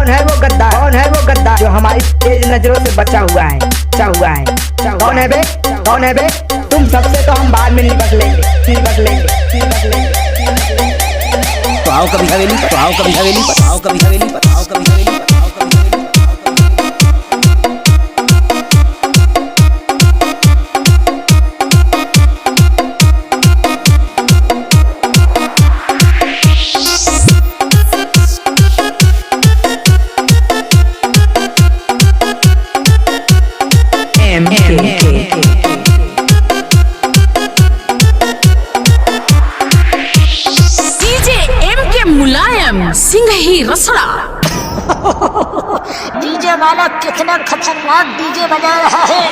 कौन है वो गद्दार, कौन है वो गद्दार जो हमारी तेज नजरों से बचा हुआ है, कौन है बे, कौन है बे? तुम सबसे तो हम बाद में निपट लेंगे। तो आओ कभी हवेली पर, आओ कभी हवेली पर, आओ कभी हवेली पर, आओ कभी हवेली पर, आओ कभी हवेली पर। सिंह ही रसड़ा। डीजे वाला कितना खतरनाक डीजे बजा रहा है।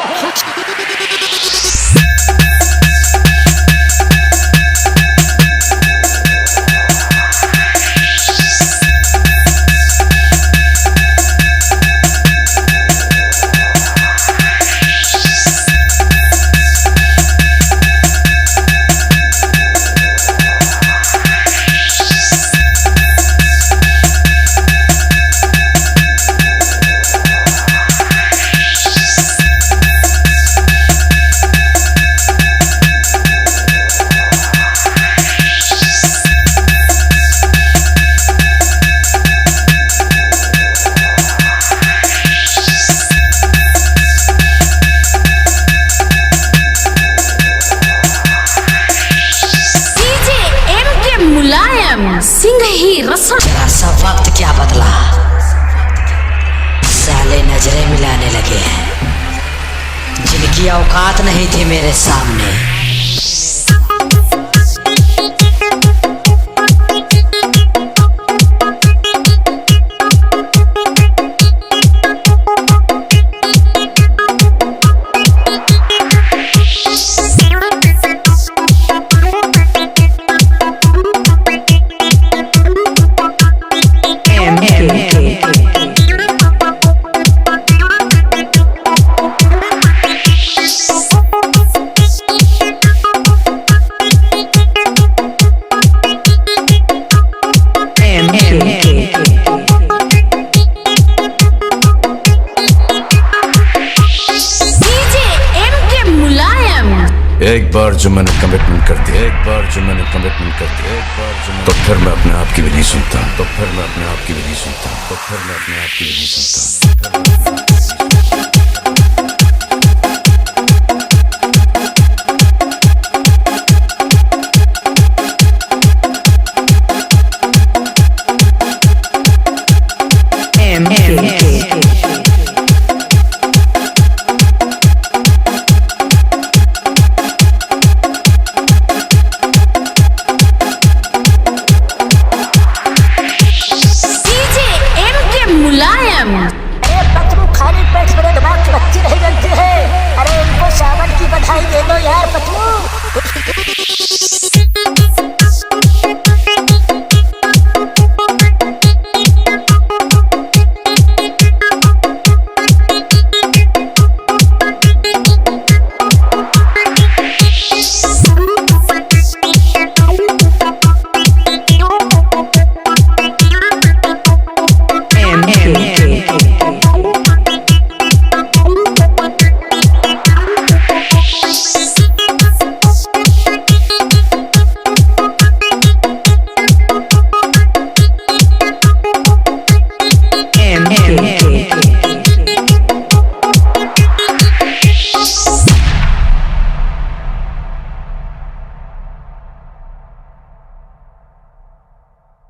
सिंह ही रसड़ा। सब वक्त क्या बदला, साले नजरें मिलाने लगे हैं जिनकी औकात नहीं थी मेरे सामने। एक बार जो मैंने कमिटमेंट कर दिया, तो फिर मैं अपने आप की भी नहीं सुनता, तो फिर मैं अपने आप की भी नहीं सुनता। खाली पेट मेरे दिमाग की बत्ती नहीं जलती है। अरे इनको सावन की बधाई दे दो यार पतलू।